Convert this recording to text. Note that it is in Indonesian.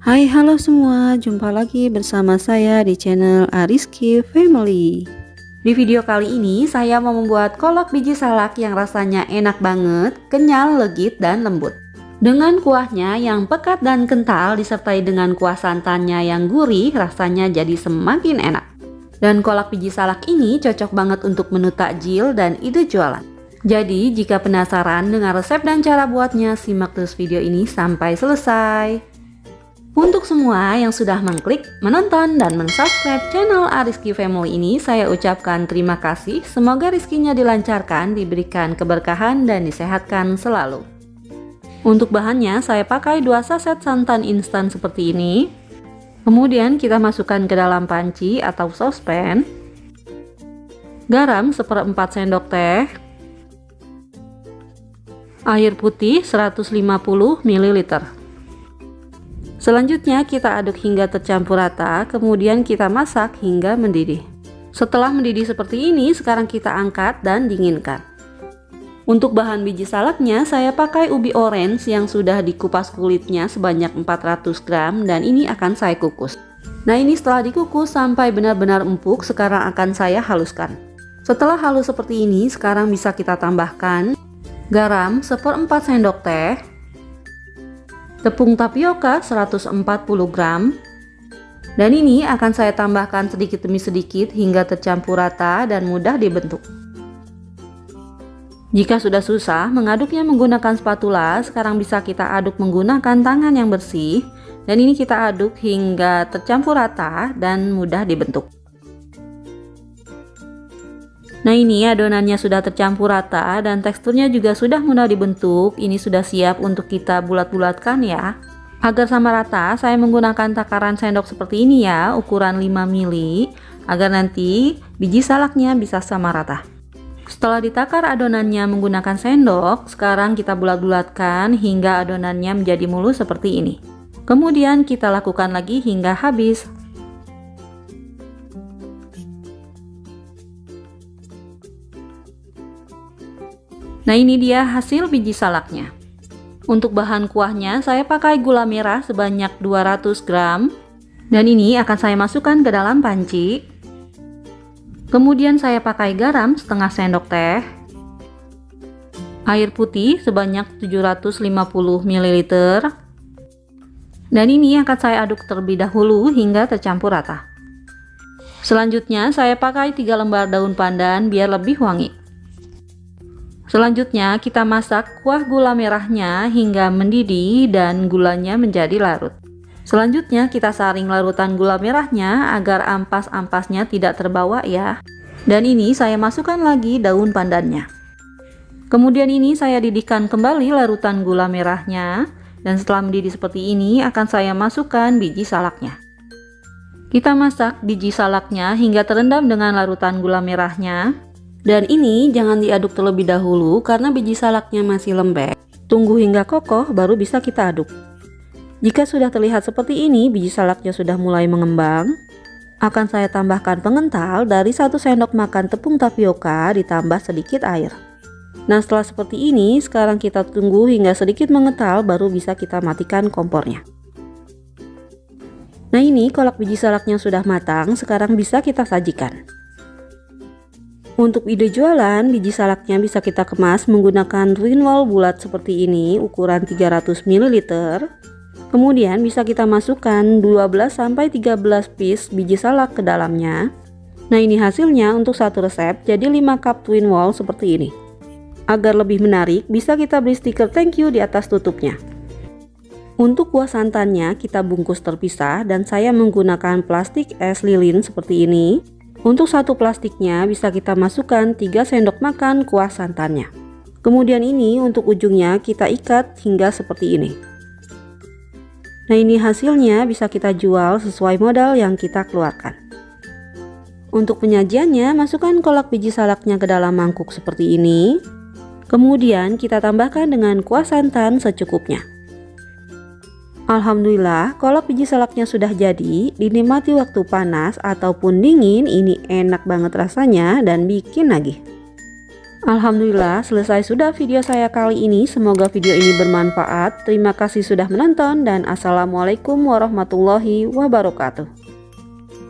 Hai, halo semua, jumpa lagi bersama saya di channel Ariski Family. Di video kali ini saya mau membuat kolak biji salak yang rasanya enak banget, kenyal, legit, dan lembut. Dengan kuahnya yang pekat dan kental disertai dengan kuah santannya yang gurih, rasanya jadi semakin enak. Dan kolak biji salak ini cocok banget untuk menu takjil dan ide jualan. Jadi jika penasaran dengan resep dan cara buatnya, simak terus video ini sampai selesai. Untuk semua yang sudah mengklik, menonton, dan mensubscribe channel Ariski Family ini, saya ucapkan terima kasih. Semoga rezekinya dilancarkan, diberikan keberkahan, dan disehatkan selalu. Untuk bahannya, saya pakai 2 saset santan instan seperti ini. Kemudian kita masukkan ke dalam panci atau sospen. Garam 1/4 sendok teh. Air putih 150 ml. Selanjutnya kita aduk hingga tercampur rata, kemudian kita masak hingga mendidih. Setelah mendidih seperti ini, sekarang kita angkat dan dinginkan. Untuk bahan biji salaknya, saya pakai ubi orange yang sudah dikupas kulitnya sebanyak 400 gram dan ini akan saya kukus. Nah, ini setelah dikukus sampai benar-benar empuk, sekarang akan saya haluskan. Setelah halus seperti ini, sekarang bisa kita tambahkan garam 1/4 sendok teh, tepung tapioka 140 gram, dan ini akan saya tambahkan sedikit demi sedikit hingga tercampur rata dan mudah dibentuk. Jika sudah susah mengaduknya menggunakan spatula, sekarang bisa kita aduk menggunakan tangan yang bersih, dan ini kita aduk hingga tercampur rata dan mudah dibentuk. Nah, ini adonannya sudah tercampur rata dan teksturnya juga sudah mudah dibentuk. Ini sudah siap untuk kita bulat-bulatkan ya. Agar sama rata, saya menggunakan takaran sendok seperti ini ya, ukuran 5 mili, agar nanti biji salaknya bisa sama rata. Setelah ditakar adonannya menggunakan sendok, sekarang kita bulat-bulatkan hingga adonannya menjadi mulus seperti ini. Kemudian kita lakukan lagi hingga habis. Nah, ini dia hasil biji salaknya. Untuk bahan kuahnya, saya pakai gula merah sebanyak 200 gram. Dan ini akan saya masukkan ke dalam panci. Kemudian saya pakai garam setengah sendok teh. Air putih sebanyak 750 ml. Dan ini akan saya aduk terlebih dahulu hingga tercampur rata. Selanjutnya saya pakai 3 lembar daun pandan biar lebih wangi. Selanjutnya kita masak kuah gula merahnya hingga mendidih dan gulanya menjadi larut. Selanjutnya kita saring larutan gula merahnya agar ampas-ampasnya tidak terbawa ya. Dan ini saya masukkan lagi daun pandannya. Kemudian ini saya didihkan kembali larutan gula merahnya, dan setelah mendidih seperti ini akan saya masukkan biji salaknya. Kita masak biji salaknya hingga terendam dengan larutan gula merahnya. Dan ini jangan diaduk terlebih dahulu karena biji salaknya masih lembek. Tunggu hingga kokoh baru bisa kita aduk. Jika sudah terlihat seperti ini, biji salaknya sudah mulai mengembang, akan saya tambahkan pengental dari 1 sendok makan tepung tapioka ditambah sedikit air. Nah, setelah seperti ini, sekarang kita tunggu hingga sedikit mengental baru bisa kita matikan kompornya. Nah, ini kolak biji salaknya sudah matang, sekarang bisa kita sajikan. Untuk ide jualan, biji salaknya bisa kita kemas menggunakan twin wall bulat seperti ini, ukuran 300 ml. Kemudian bisa kita masukkan 12-13 piece biji salak ke dalamnya. Nah, ini hasilnya untuk satu resep, jadi 5 cup twin wall seperti ini. Agar lebih menarik, bisa kita beri stiker thank you di atas tutupnya. Untuk kuah santannya kita bungkus terpisah dan saya menggunakan plastik es lilin seperti ini. Untuk satu plastiknya bisa kita masukkan 3 sendok makan kuah santannya. Kemudian ini untuk ujungnya kita ikat hingga seperti ini. Nah, ini hasilnya bisa kita jual sesuai modal yang kita keluarkan. Untuk penyajiannya, masukkan kolak biji salaknya ke dalam mangkuk seperti ini. Kemudian kita tambahkan dengan kuah santan secukupnya. Alhamdulillah, kolak biji salaknya sudah jadi. Dinikmati waktu panas ataupun dingin, ini enak banget rasanya dan bikin nagih. Alhamdulillah, selesai sudah video saya kali ini. Semoga video ini bermanfaat. Terima kasih sudah menonton dan assalamualaikum warahmatullahi wabarakatuh.